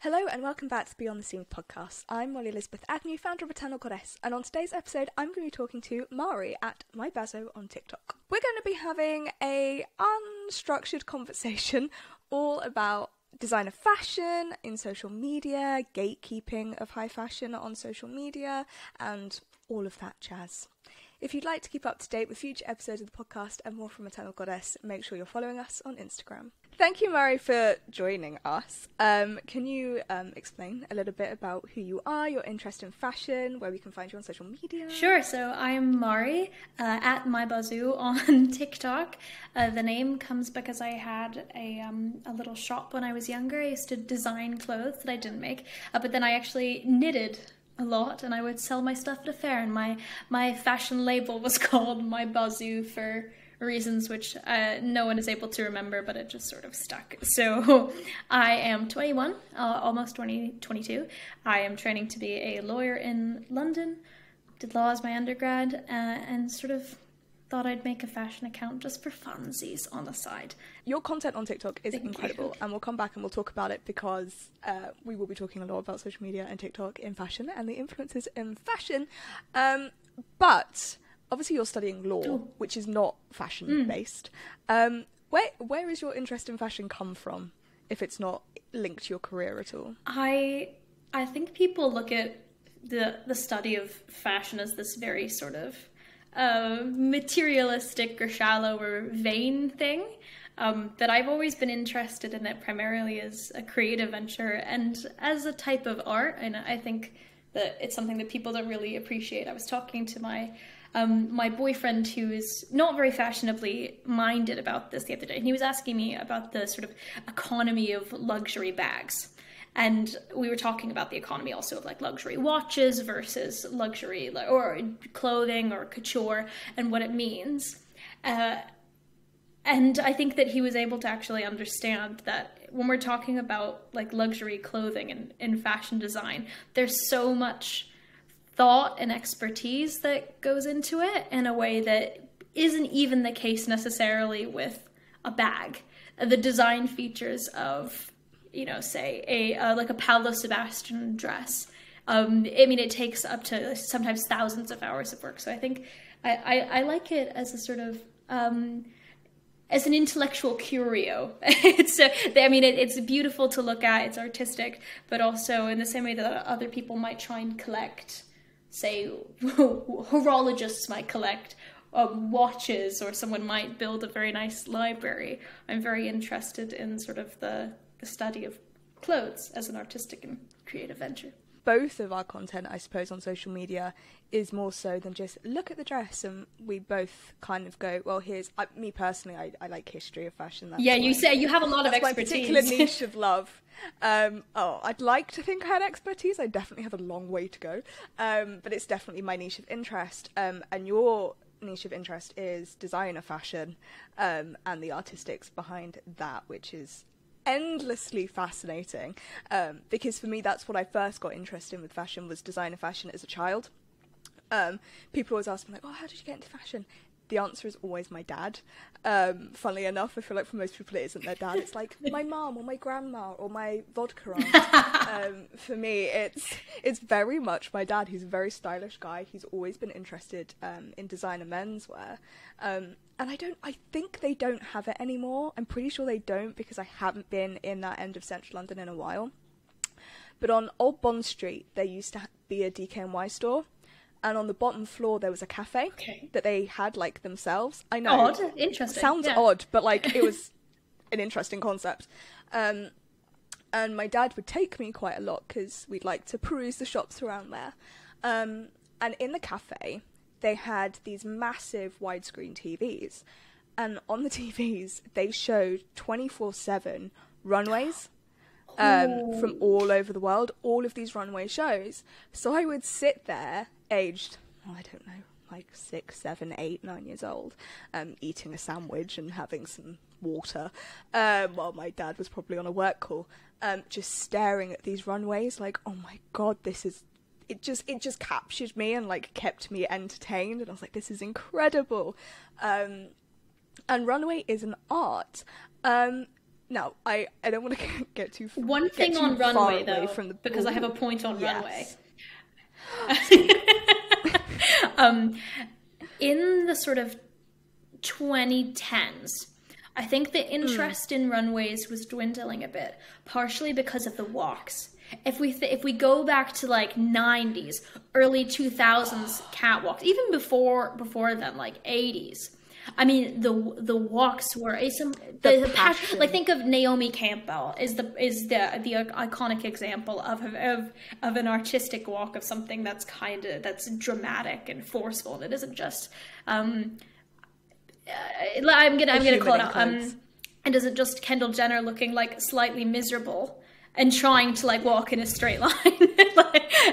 Hello and welcome back to Beyond the Scene podcast. I'm Elizabeth Agnew, founder of Eternal Goddess, and on today's episode I'm going to be talking to Mhairi at MyBazzoo on TikTok. We're going to be having a unstructured conversation all about designer fashion in social media, gatekeeping of high fashion on social media, and all of that jazz. If you'd like to keep up to date with future episodes of the podcast and more from Eternal Goddess, make sure you're following us on Instagram. Thank you, Mhairi, for joining us. Can you explain a little bit about who you are, your interest in fashion, where we can find you on social media? Sure. So I'm Mhairi, at MyBazzoo on TikTok. The name comes because I had a little shop when I was younger. I used to design clothes that I didn't make, but then I actually knitted a lot, and I would sell my stuff at a fair, and my fashion label was called MyBazzoo for reasons which no one is able to remember, but it just sort of stuck. So I am 21, almost 22. I am training to be a lawyer in London, did law as my undergrad, and sort of thought I'd make a fashion account just for funsies on the side. Your content on TikTok is incredible, and we'll come back and we'll talk about it because we will be talking a lot about social media and TikTok in fashion and the influences in fashion. But obviously you're studying law, which is not fashion-based. Where is your interest in fashion come from, if it's not linked to your career at all? I think people look at the study of fashion as this very sort of materialistic or shallow or vain thing. But I've always been interested in it primarily as a creative venture and as a type of art, and I think that it's something that people don't really appreciate. I was talking to my boyfriend, who is not very fashionably minded about this, the other day, and he was asking me about the sort of economy of luxury bags. And we were talking about the economy also of like luxury watches versus luxury or clothing or couture and what it means. And I think that he was able to actually understand that when we're talking about like luxury clothing and in fashion design, there's so much thought and expertise that goes into it in a way that isn't even the case necessarily with a bag. The design features of, you know, say a Paolo Sebastian dress. I mean, it takes up to sometimes thousands of hours of work. So I think I like it as a sort of as an intellectual curio. It's beautiful to look at. It's artistic, but also in the same way that other people might try and collect, say, horologists might collect watches, or someone might build a very nice library. I'm very interested in sort of the study of clothes as an artistic and creative venture. Both of our content, I suppose, on social media is more so than just look at the dress, and we both kind of go, well, here's me personally, I like history of fashion. That's you say you have a lot of expertise. My particular niche of love. I'd like to think I had expertise. I definitely have a long way to go, but it's definitely my niche of interest. And your niche of interest is designer fashion, and the artistics behind that, which is endlessly fascinating, because for me that's what I first got interested in with fashion, was designer fashion as a child. People always ask me like, oh, how did you get into fashion? The answer is always my dad. Funnily enough, I feel like for most people it isn't their dad. It's like my mum or my grandma or my vodka aunt. For me, it's very much my dad. He's a very stylish guy. He's always been interested in designer menswear. And I think they don't have it anymore. I'm pretty sure they don't, because I haven't been in that end of central London in a while. But on Old Bond Street, there used to be a DKNY store. And on the bottom floor, there was a cafe that they had, like, themselves. I know. Odd. Interesting. Sounds odd, but, like, it was an interesting concept. And my dad would take me quite a lot because we'd like to peruse the shops around there. And in the cafe, they had these massive widescreen TVs. And on the TVs, they showed 24/7 runways. From all over the world, all of these runway shows. So I would sit there, aged, I don't know, like 6, 7, 8, 9 years old, eating a sandwich and having some water, while my dad was probably on a work call, just staring at these runways like, oh my god, it just captured me and like kept me entertained, and I was like, this is incredible. And runway is an art. Now, I don't want to get too far. One thing on runway, though, because I have a point on runway. In the sort of 2010s, I think the interest in runways was dwindling a bit, partially because of the walks. If we go back to like 90s, early 2000s catwalks, even before then, like 80s. I mean, the walks were the passion. Like, think of Naomi Campbell is the iconic example of an artistic walk, of something that's dramatic and forceful. And it isn't just I'm gonna call it out. It isn't just Kendall Jenner looking like slightly miserable and trying to like walk in a straight line.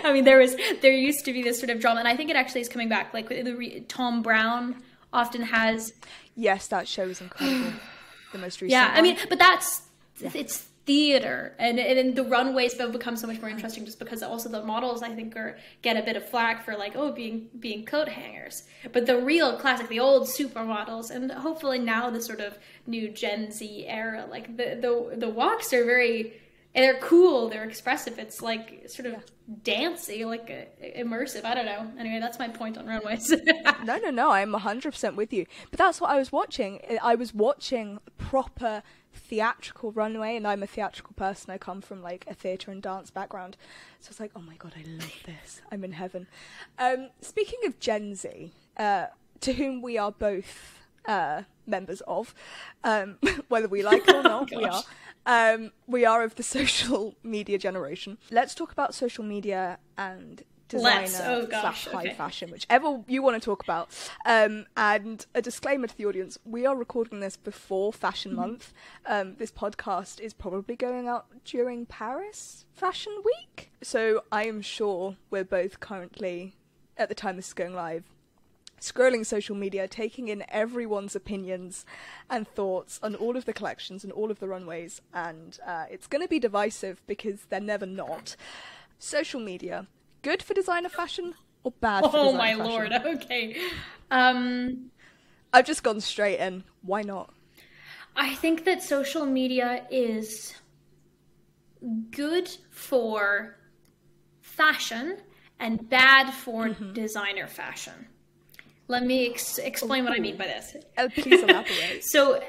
I mean, there used to be this sort of drama, and I think it actually is coming back. Like Tom Brown often has. Yes, that show is incredible. The most recent. Yeah, I mean, but it's theater, and the runways have become so much more interesting just because also the models, I think, get a bit of flack for like, being coat hangers. But the real classic, the old supermodels, and hopefully now the sort of new Gen Z era, like the walks are they're cool, they're expressive. It's like sort of dancey, like immersive. I don't know. Anyway, that's my point on runways. No, I'm 100% with you. But that's what I was watching. I was watching proper theatrical runway, and I'm a theatrical person. I come from like a theatre and dance background. So it's like, oh my God, I love this. I'm in heaven. Speaking of Gen Z, to whom we are both members of, whether we like it or not, we are. We are of the social media generation. Let's talk about social media and designer high fashion, whichever you want to talk about. And a disclaimer to the audience, we are recording this before Fashion Month. This podcast is probably going out during Paris Fashion Week. So I am sure we're both currently, at the time this is going live, scrolling social media, taking in everyone's opinions and thoughts on all of the collections and all of the runways, and it's going to be divisive because they're never not. Social media, good for designer fashion or bad for designer fashion? Oh my lord, okay. I've just gone straight in. Why not? I think that social media is good for fashion and bad for designer fashion. Let me explain what I mean by this. Please elaborate. So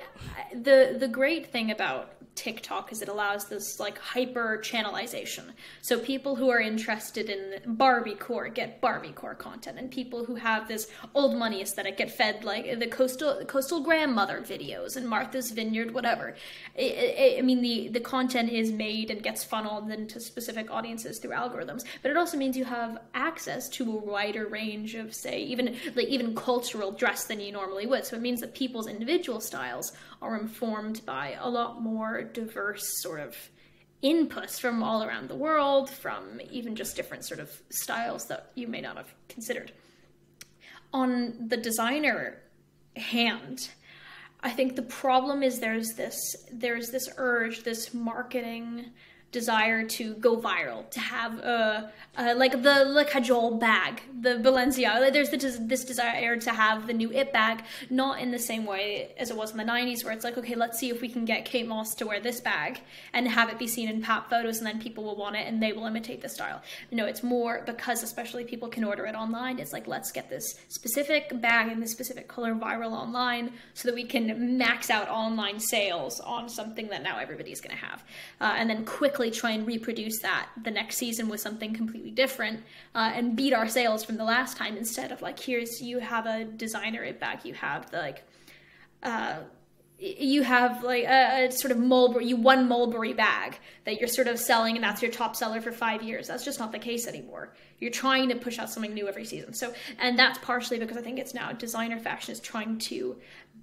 the great thing about TikTok is it allows this like hyper channelization. So people who are interested in Barbiecore get Barbiecore content, and people who have this old money aesthetic get fed like the coastal grandmother videos and Martha's Vineyard, whatever. I mean, the content is made and gets funneled into specific audiences through algorithms, but it also means you have access to a wider range of, say, even cultural dress than you normally would. So it means that people's individual styles are informed by a lot more diverse sort of inputs from all around the world, from even just different sort of styles that you may not have considered. On the designer hand, I think the problem is there's this urge, this marketing desire to go viral, to have like the Le Cajole bag, the Balenciaga. There's this desire to have the new It bag, not in the same way as it was in the 90s, where it's like, okay, let's see if we can get Kate Moss to wear this bag and have it be seen in pop photos, and then people will want it and they will imitate the style. No, it's more because especially people can order it online. It's like, let's get this specific bag in this specific color viral online so that we can max out online sales on something that now everybody's going to have. And then quickly try and reproduce that the next season with something completely different, and beat our sales from the last time, instead of like, you have a designer It bag, you have a sort of one Mulberry bag that you're sort of selling, and that's your top seller for 5 years. That's just not the case anymore. You're trying to push out something new every season. So, and that's partially because I think it's now designer fashion is trying to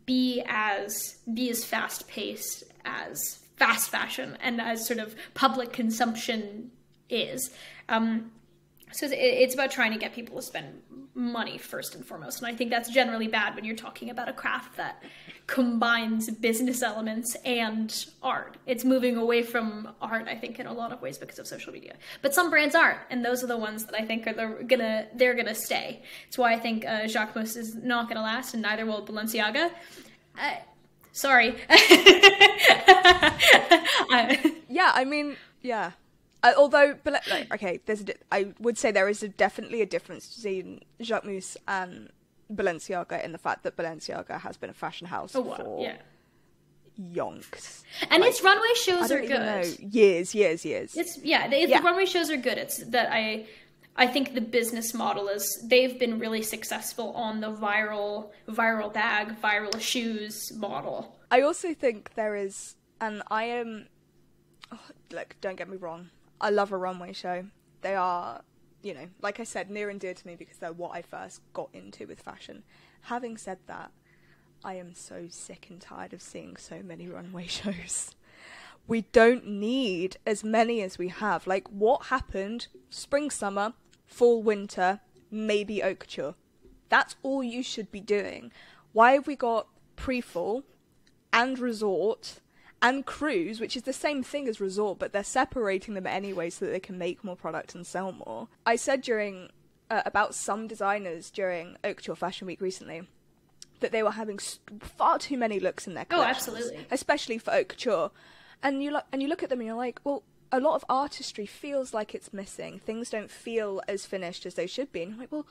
be as fast paced as fast fashion and as sort of public consumption is. So it's about trying to get people to spend money first and foremost. And I think that's generally bad when you're talking about a craft that combines business elements and art. It's moving away from art, I think, in a lot of ways because of social media. But some brands aren't, and those are the ones that I think they're gonna stay. It's why I think Jacquemus is not gonna last, and neither will Balenciaga. Sorry. Yeah, I mean, yeah. Although, but like, okay, I would say there is definitely a difference between Jacquemus and Balenciaga in the fact that Balenciaga has been a fashion house for yonks. And its runway shows are good. Know. Years. The runway shows are good. It's that I think the business model is they've been really successful on the viral bag, viral shoes model. I also think there is, and I am, look, don't get me wrong, I love a runway show. They are, you know, like I said, near and dear to me because they're what I first got into with fashion. Having said that, I am so sick and tired of seeing so many runway shows. We don't need as many as we have. Like, what happened? Spring, summer, fall, winter, maybe haute couture. That's all you should be doing. Why have we got pre-fall and resort and cruise, which is the same thing as resort, but they're separating them anyway so that they can make more product and sell more? I said during about some designers during Haute Couture Fashion Week recently that they were having far too many looks in their collections. Oh, absolutely. Especially for Haute Couture. And you look at them and you're like, well, a lot of artistry feels like it's missing. Things don't feel as finished as they should be. And I'm like, well,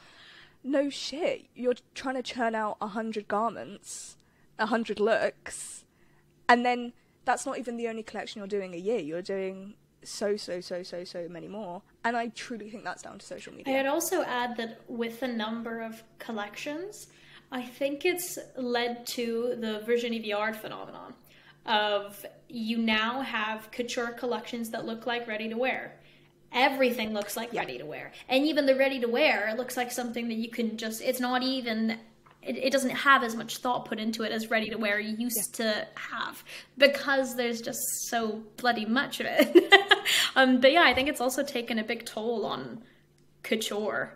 no shit. You're trying to churn out 100 garments, 100 looks, and then that's not even the only collection you're doing a year. You're doing so many more. And I truly think that's down to social media. I'd also add that with the number of collections, I think it's led to the Virginie Viard phenomenon of you now have couture collections that look like ready to wear. Everything looks like ready to wear. And even the ready to wear looks like something that you can just, it's not even, it doesn't have as much thought put into it as ready to wear used to have, because there's just so bloody much of it. But yeah, I think it's also taken a big toll on couture.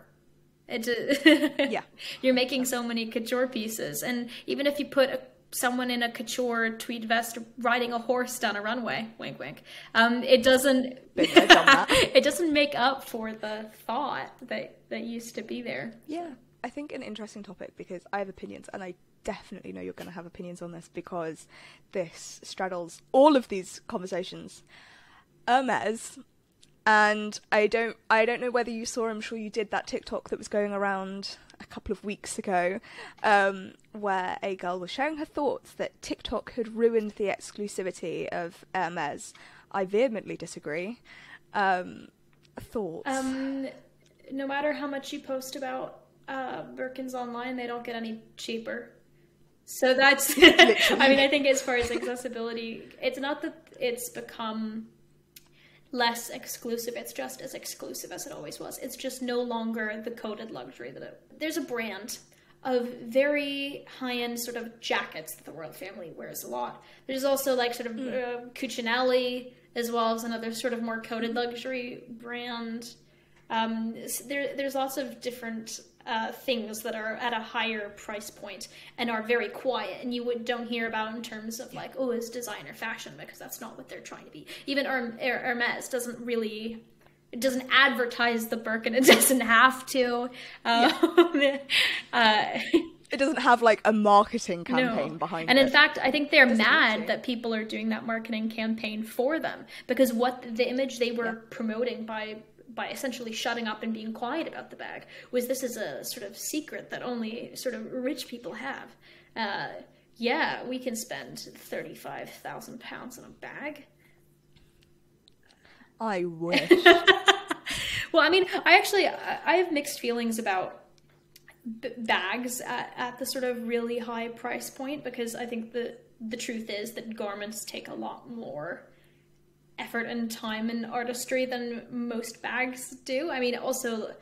You're making so many couture pieces, and even if you put someone in a couture tweed vest riding a horse down a runway, wink wink, it doesn't it doesn't make up for the thought that used to be there. I think an interesting topic, because I have opinions, and I definitely know you're going to have opinions on this because this straddles all of these conversations. Hermes, and I don't know whether you saw, I'm sure you did, that TikTok that was going around a couple of weeks ago, where a girl was sharing her thoughts that TikTok had ruined the exclusivity of Hermes. I vehemently disagree. Thoughts? No matter how much you post about Birkins online, they don't get any cheaper. So that's, I mean, I think as far as accessibility, it's not that it's become less exclusive, it's just as exclusive as it always was. It's just no longer the coded luxury there's a brand of very high-end sort of jackets that the royal family wears a lot. There's also like sort of Cucinelli, as well as another sort of more coded luxury brand. There's lots of different things that are at a higher price point and are very quiet, and you don't hear about in terms of like, oh, it's designer fashion, because that's not what they're trying to be. Even Hermes doesn't advertise the Birkin. It doesn't have to. It doesn't have like a marketing campaign behind it. And in fact, I think they're mad that people are doing that marketing campaign for them, because what the image they were promoting by essentially shutting up and being quiet about the bag was, this is a sort of secret that only sort of rich people have. We can spend £35,000 on a bag. I wish. Well, I mean, I have mixed feelings about bags at the sort of really high price point, because I think the truth is that garments take a lot more effort and time and artistry than most bags do. I mean, also,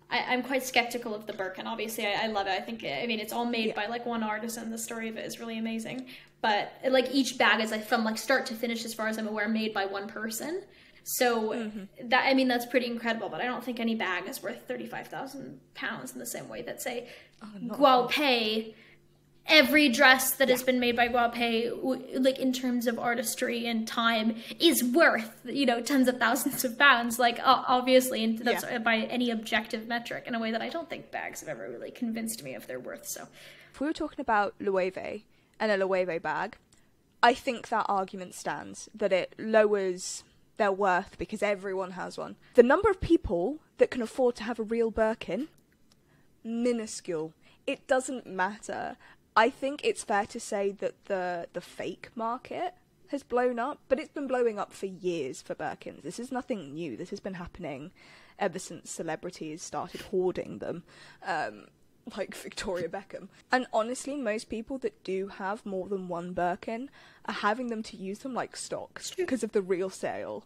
I'm quite skeptical of the Birkin. Obviously, I love it. I mean, it's all made by like one artist, and the story of it is really amazing. But like each bag is like from like start to finish, as far as I'm aware, made by one person. So that's pretty incredible. But I don't think any bag is worth £35,000 in the same way that, say, Gualpé. Every dress that has been made by Gualpé, like in terms of artistry and time, is worth, tens of thousands of pounds. Like, obviously, and that's by any objective metric, in a way that I don't think bags have ever really convinced me of their worth. So, if we were talking about Loewe and a Loewe bag, I think that argument stands, that it lowers their worth because everyone has one. The number of people that can afford to have a real Birkin, minuscule. It doesn't matter. I think it's fair to say that the fake market has blown up, but it's been blowing up for years for Birkins. This is nothing new. This has been happening ever since celebrities started hoarding them, like Victoria Beckham. And honestly, most people that do have more than one Birkin are having them to use them like stocks because of the real sale.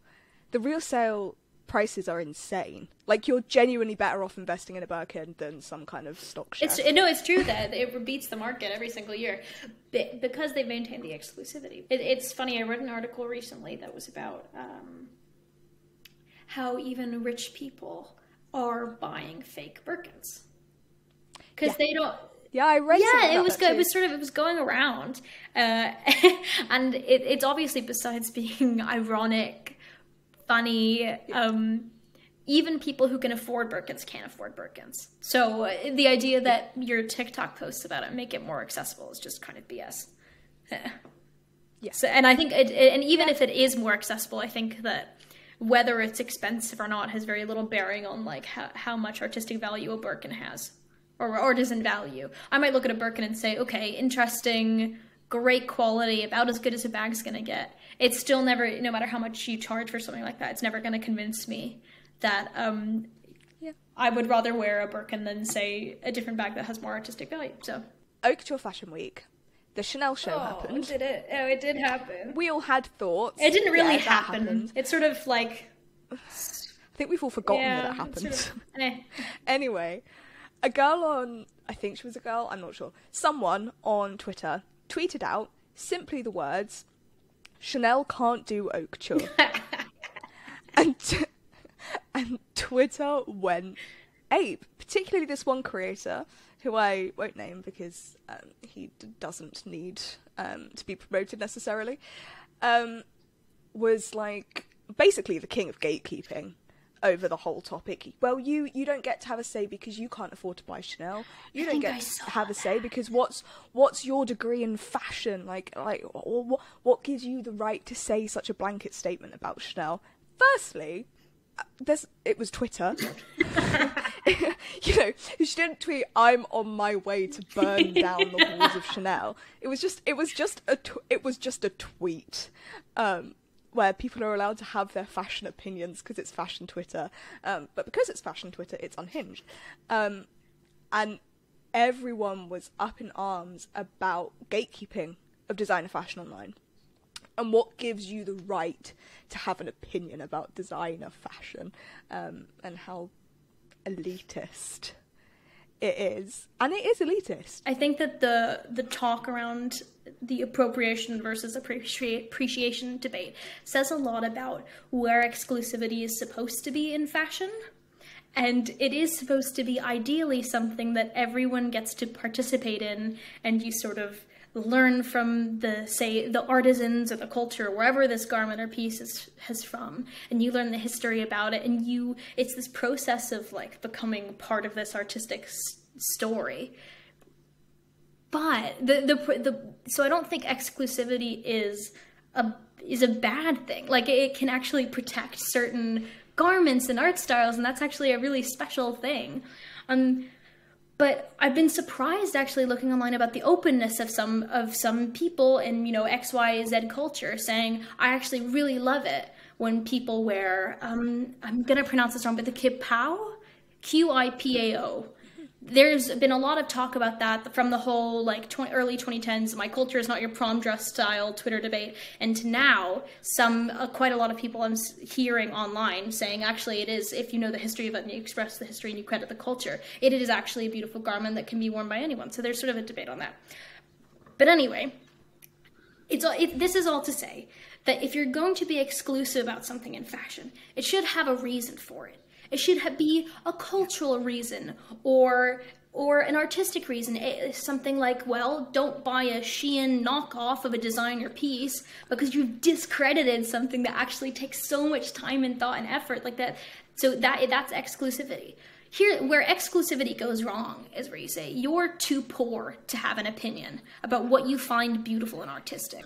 The real sale prices are insane. Like, you're genuinely better off investing in a Birkin than some kind of stock share. It's true that it beats the market every single year because they've maintained the exclusivity. It's funny, I read an article recently that was about how even rich people are buying fake Birkins. Because they don't... Yeah, I read something about that too. It was going around. And it's obviously, besides being ironic, funny, even people who can afford Birkins can't afford Birkins. So the idea that your TikTok posts about it make it more accessible is just kind of BS. Yeah. So, and I think, and even if it is more accessible, I think that whether it's expensive or not has very little bearing on like how much artistic value a Birkin has or artisan value. I might look at a Birkin and say, okay, interesting, great quality, about as good as a bag's gonna get. It's still never, no matter how much you charge for something like that, it's never gonna convince me that I would rather wear a Birkin than, say, a different bag that has more artistic value. So, Couture Fashion Week, the Chanel show happened. Did it? Oh, it did happen. We all had thoughts. It didn't really happen. It's sort of like... I think we've all forgotten that it happened. Sort of, Anyway, a girl on... I think she was a girl, I'm not sure. Someone on Twitter tweeted out simply the words, Chanel can't do haute couture. and Twitter went ape, particularly this one creator, who I won't name because he doesn't need to be promoted necessarily, was like basically the king of gatekeeping over the whole topic. Well, you don't get to have a say because you can't afford to buy Chanel. You don't get to have a say because what's your degree in fashion? Like what gives you the right to say such a blanket statement about Chanel? Firstly, it was Twitter. You know, she didn't tweet, "I'm on my way to burn down the walls of Chanel." It was just a tweet. Where people are allowed to have their fashion opinions because it's fashion Twitter. But because it's fashion Twitter, it's unhinged. And everyone was up in arms about gatekeeping of designer fashion online. And what gives you the right to have an opinion about designer fashion, and how elitist it is. And it is elitist. I think that the talk around the appropriation versus appreciation debate says a lot about where exclusivity is supposed to be in fashion. And it is supposed to be ideally something that everyone gets to participate in, and you sort of learn from the artisans or the culture, wherever this garment or piece is from, and you learn the history about it, and it's this process of like becoming part of this artistic story. But so I don't think exclusivity is a bad thing. Like, it can actually protect certain garments and art styles, and that's actually a really special thing. But I've been surprised actually looking online about the openness of some people in, you know, X, Y, Z culture saying, I actually really love it when people wear, I'm going to pronounce this wrong, but the kipao, Qipao. There's been a lot of talk about that from the whole like early 2010s, my culture is not your prom dress style Twitter debate, and to now quite a lot of people I'm hearing online saying actually it is, if you know the history of it and you express the history and you credit the culture, it is actually a beautiful garment that can be worn by anyone. So there's sort of a debate on that. But anyway, this is all to say that if you're going to be exclusive about something in fashion, it should have a reason for it. It should be a cultural reason or an artistic reason. Something like, well, don't buy a Shein knockoff of a designer piece because you've discredited something that actually takes so much time and thought and effort like that. So that's exclusivity. Here, where exclusivity goes wrong is where you say, you're too poor to have an opinion about what you find beautiful and artistic.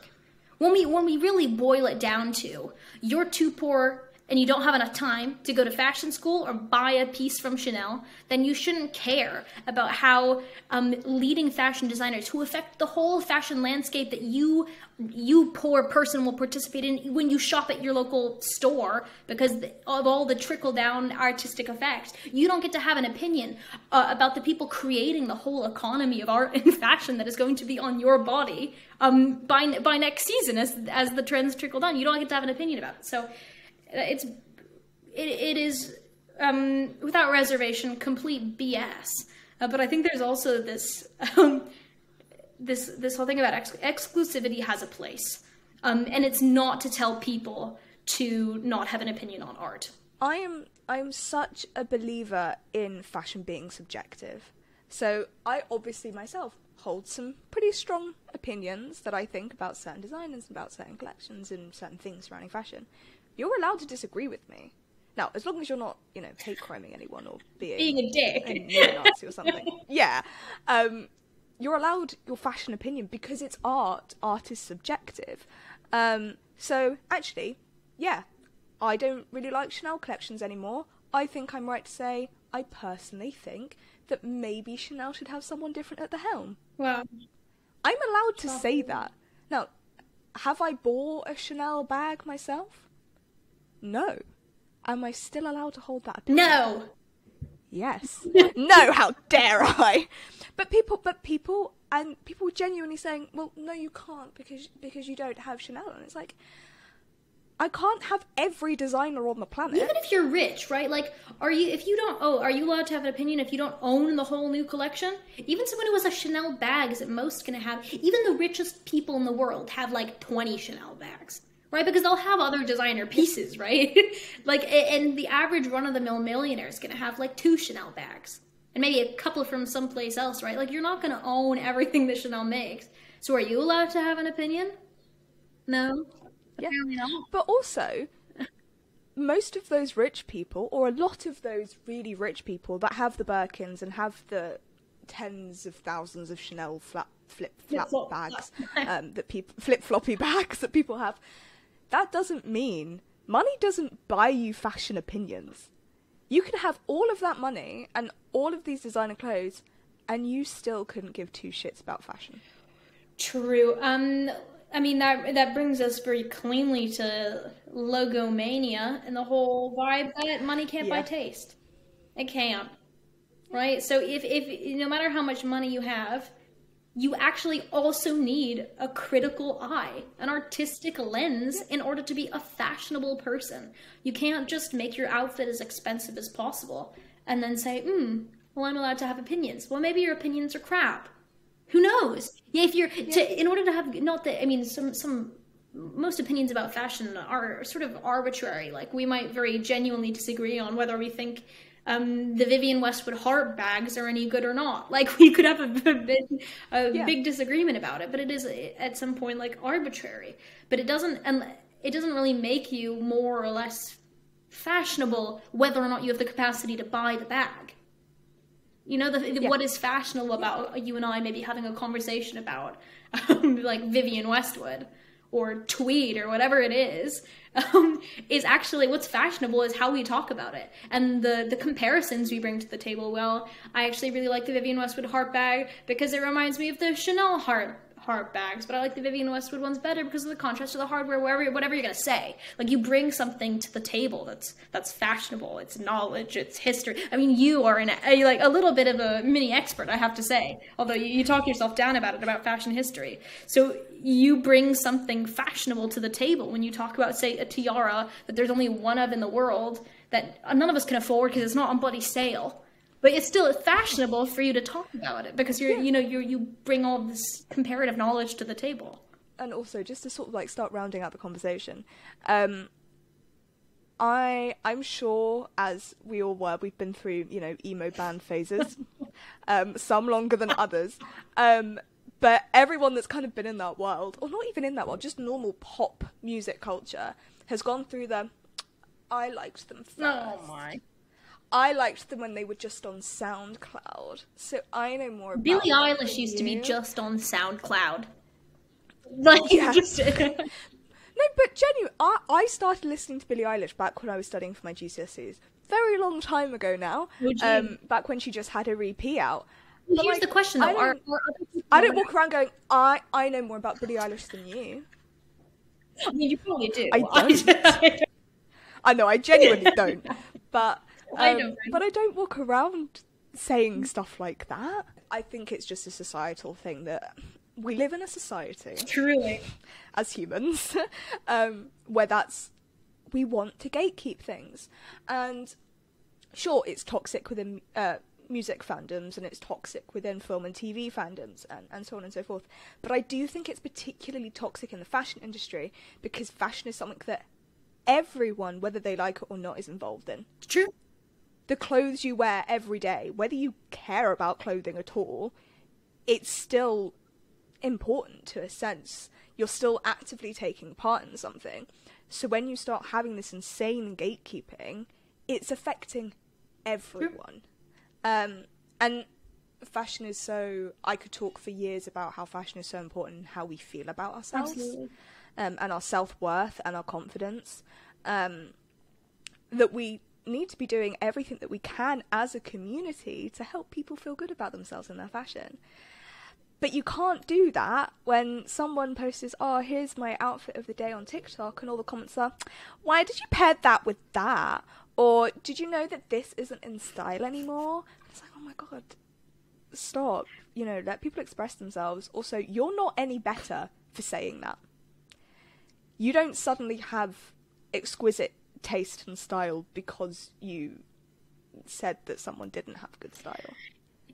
when we really boil it down to, you're too poor and you don't have enough time to go to fashion school or buy a piece from Chanel, then you shouldn't care about how leading fashion designers who affect the whole fashion landscape that you poor person will participate in when you shop at your local store, because of all the trickle-down artistic effects. You don't get to have an opinion about the people creating the whole economy of art and fashion that is going to be on your body by next season as the trends trickle down. You don't get to have an opinion about it. So it is without reservation complete BS. But I think there's also this this whole thing about exclusivity has a place, and it's not to tell people to not have an opinion on art. I'm such a believer in fashion being subjective. So I obviously myself hold some pretty strong opinions that I think about certain designers, about certain collections, and certain things surrounding fashion. You're allowed to disagree with me. Now, as long as you're not, hate criming anyone or being a dick, a neo-Nazi or something. Yeah. You're allowed your fashion opinion because it's art. Art is subjective. So, actually, yeah, I don't really like Chanel collections anymore. I think I'm right to say I personally think that maybe Chanel should have someone different at the helm. Wow. I'm allowed to say that. Now, have I bought a Chanel bag myself? No. Am I still allowed to hold that opinion? No. Yes. No, how dare I? But people genuinely saying, well, no, you can't because you don't have Chanel. And it's like, I can't have every designer on the planet. Even if you're rich, right? Like, are you allowed to have an opinion if you don't own the whole new collection? Even someone who has a Chanel bag is at most going to have, even the richest people in the world have like 20 Chanel bags. Right, because they'll have other designer pieces, right? Like, and the average run-of-the-mill millionaire is going to have like 2 Chanel bags, and maybe a couple from someplace else, right? Like, you're not going to own everything that Chanel makes. So, are you allowed to have an opinion? No, yeah. Apparently not. But also, most of those rich people, or a lot of those really rich people that have the Birkins and have the tens of thousands of Chanel flip-flop bags, flip-floppy bags that people have. That doesn't mean money doesn't buy you fashion opinions. You can have all of that money and all of these designer clothes, and you still couldn't give 2 shits about fashion. True. I mean, that brings us very cleanly to logomania and the whole vibe that money can't buy taste. It can't. Right? So if no matter how much money you have, you actually also need a critical eye, an artistic lens, in order to be a fashionable person. You can't just make your outfit as expensive as possible and then say, well, I'm allowed to have opinions. Well, maybe your opinions are crap. Who knows? Yeah, in order to have, not that, I mean, most opinions about fashion are sort of arbitrary. Like, we might very genuinely disagree on whether we think the Vivienne Westwood heart bags are any good or not. Like, we could have a big disagreement about it, but it is at some point like arbitrary. But it doesn't really make you more or less fashionable whether or not you have the capacity to buy the bag. What is fashionable about you and I maybe having a conversation about like Vivienne Westwood or tweed or whatever it is actually what's fashionable is how we talk about it. And the comparisons we bring to the table. Well, I actually really like the Vivienne Westwood heart bag because it reminds me of the Chanel heart bags, but I like the Vivienne Westwood ones better because of the contrast of the hardware, whatever you're going to say. Like, you bring something to the table that's fashionable, it's knowledge, it's history. I mean, you are a little bit of a mini expert, I have to say, although you talk yourself down about fashion history. So you bring something fashionable to the table when you talk about, say, a tiara that there's only one of in the world that none of us can afford because it's not on bloody sale. But it's still fashionable for you to talk about it because you bring all this comparative knowledge to the table. And also, just to sort of like start rounding out the conversation, I'm sure, as we all were, we've been through emo band phases, some longer than others. But everyone that's kind of been in that world, or not even in that world, just normal pop music culture, has gone through I liked them first. Oh my. I liked them when they were just on SoundCloud, so I know more about Billie Eilish used to be just on SoundCloud. Like, Yeah. just... No, but genuinely, I started listening to Billie Eilish back when I was studying for my GCSEs. Very long time ago now. Back when she just had her EP out. But here's the question, though. I don't walk around going, I know more about Billie Eilish than you. I mean, you probably do. I don't. I know, I genuinely don't. But I don't walk around saying stuff like that. I think it's just a societal thing that we live in a society. Truly. As humans, where we want to gatekeep things. And sure, it's toxic within music fandoms, and it's toxic within film and TV fandoms, and so on and so forth. But I do think it's particularly toxic in the fashion industry, because fashion is something that everyone, whether they like it or not, is involved in. It's true. The clothes you wear every day, whether you care about clothing at all, it's still important to a sense. You're still actively taking part in something. So when you start having this insane gatekeeping, it's affecting everyone. And fashion is so... I could talk for years about how fashion is so important and how we feel about ourselves. Absolutely. And our self-worth and our confidence. That we need to be doing everything that we can as a community to help people feel good about themselves and their fashion. But you can't do that when someone posts, oh, here's my outfit of the day on TikTok, and all the comments are, why did you pair that with that? Or, did you know that this isn't in style anymore? It's like, oh my god, stop. You know, let people express themselves. Also, you're not any better for saying that. You don't suddenly have exquisite taste and style because you said that someone didn't have good style.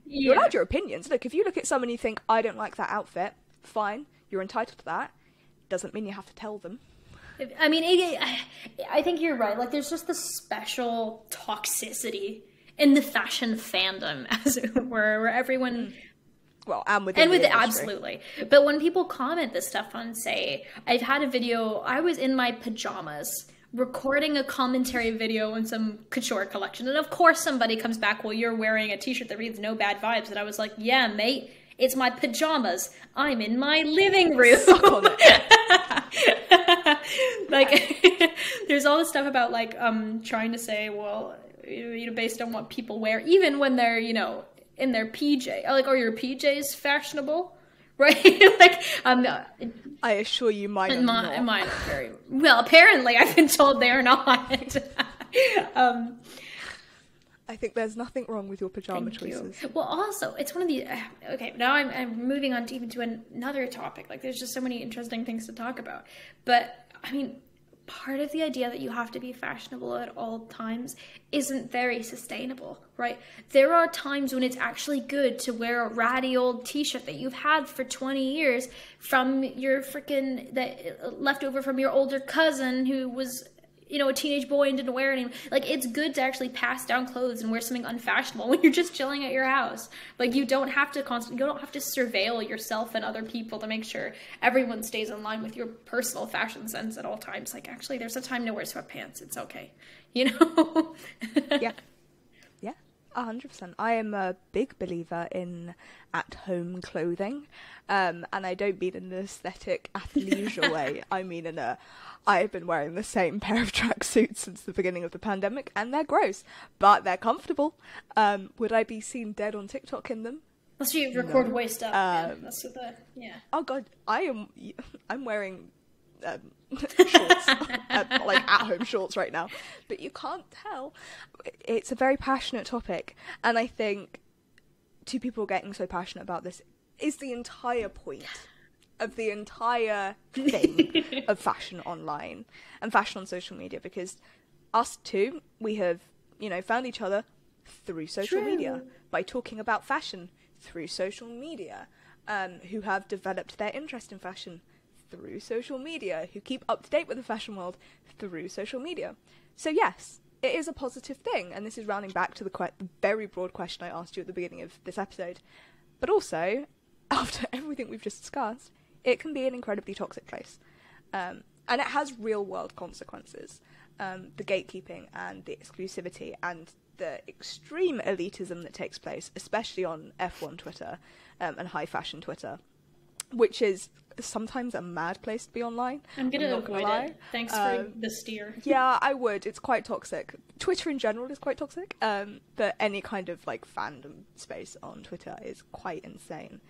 Yeah. You're allowed your opinions. Look, if you look at someone and you think, I don't like that outfit, fine, you're entitled to that. Doesn't mean you have to tell them. I mean, I think you're right. Like, there's just this special toxicity in the fashion fandom, as it were, where everyone... Well, and within the industry. Absolutely. But when people comment this stuff on, say, I've had a video, I was in my pajamas recording a commentary video on some couture collection. And of course somebody comes back, well, you're wearing a t-shirt that reads no bad vibes. And I was like, yeah, mate, it's my pajamas. I'm in my living room. Suck on it. Like, there's all this stuff about, like, trying to say, well, you know, based on what people wear, even when they're, you know, in their PJ, like, are your PJs fashionable? Right? Like, I assure you mine are not. Mine are very... Well, apparently I've been told they are not. I think there's nothing wrong with your pajama choices. Well, also, it's one of the... Okay, now I'm moving on to even to another topic. Like, there's just so many interesting things to talk about. But, I mean, part of the idea that you have to be fashionable at all times isn't very sustainable, right? There are times when it's actually good to wear a ratty old t-shirt that you've had for 20 years from your that left over from your older cousin who was, you know, a teenage boy and didn't wear it anymore. Like, it's good to actually pass down clothes and wear something unfashionable when you're just chilling at your house. Like, you don't have to surveil yourself and other people to make sure everyone stays in line with your personal fashion sense at all times. Like, actually, there's a time to wear sweatpants. It's okay. You know? Yeah. 100%. I am a big believer in at-home clothing, and I don't mean in an aesthetic athleisure way. I mean I've been wearing the same pair of tracksuits since the beginning of the pandemic, and they're gross, but they're comfortable. Would I be seen dead on TikTok in them? Unless you record waist up. That's what yeah. Oh god, I'm wearing shorts, like at-home shorts right now, but you can't tell. It's a very passionate topic, and I think two people getting so passionate about this is the entire point of the entire thing of fashion online and fashion on social media, because us two, we have, you know, found each other through social media, by talking about fashion through social media, who have developed their interest in fashion through social media, who keep up to date with the fashion world through social media. So yes, it is a positive thing, and this is rounding back to the very broad question I asked you at the beginning of this episode. But also, after everything we've just discussed, it can be an incredibly toxic place. And it has real-world consequences. The gatekeeping and the exclusivity and the extreme elitism that takes place, especially on F1 Twitter and high fashion Twitter, which is sometimes a mad place to be online. I'm gonna avoid it. Thanks for the steer. Yeah, I would. It's quite toxic. Twitter in general is quite toxic. But any kind of like fandom space on Twitter is quite insane.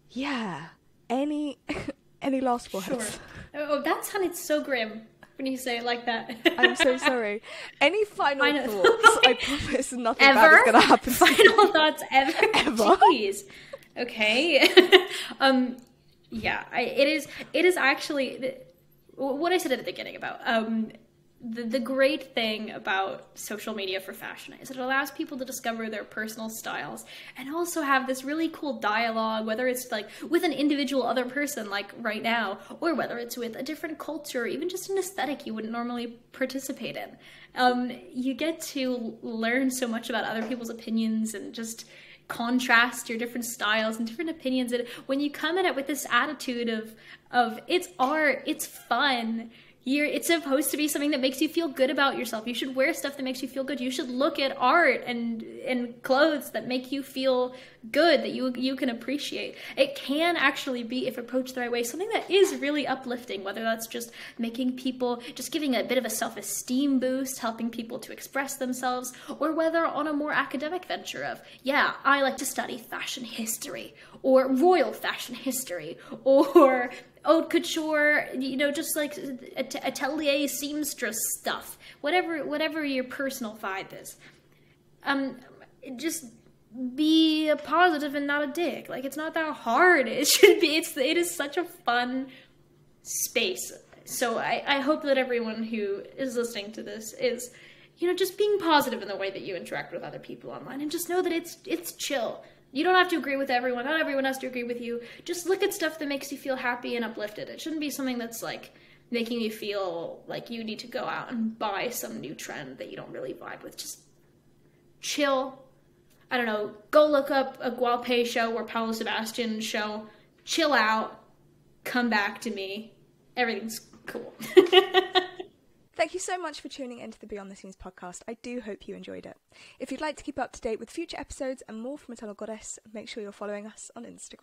Yeah. Any last words? Sure. Oh, that sounded so grim when you say it like that. I'm so sorry. Any final thoughts? I promise nothing ever? bad is going to happen. Final thoughts ever? Ever? Jeez. Okay. Yeah, it is actually what I said at the beginning about the great thing about social media for fashion is it allows people to discover their personal styles and also have this really cool dialogue, whether it's like with an individual other person like right now, or whether it's with a different culture, even just an aesthetic you wouldn't normally participate in. You get to learn so much about other people's opinions and just contrast your different styles and different opinions. And when you come at it with this attitude of it's art, it's fun, it's supposed to be something that makes you feel good about yourself. You should wear stuff that makes you feel good. You should look at art and clothes that make you feel good, that you can appreciate. It can actually be, if approached the right way, something that is really uplifting, whether that's just making people, just giving a bit of a self-esteem boost, helping people to express themselves, or whether on a more academic venture of, yeah, I like to study fashion history, or royal fashion history, or haute couture, just like atelier seamstress stuff, whatever your personal vibe is. Just be a positive and not a dick. Like, it's not that hard. It should be. It is such a fun space. So I hope that everyone who is listening to this is, just being positive in the way that you interact with other people online, and just know that it's chill. You don't have to agree with everyone. Not everyone has to agree with you. Just look at stuff that makes you feel happy and uplifted. It shouldn't be something that's like making you feel like you need to go out and buy some new trend that you don't really vibe with. Just chill. I don't know. Go look up a Gualpe show or Paulo Sebastian show. Chill out. Come back to me. Everything's cool. Thank you so much for tuning into the Beyond the Scenes podcast. I do hope you enjoyed it. If you'd like to keep up to date with future episodes and more from Eternal Goddess, make sure you're following us on Instagram.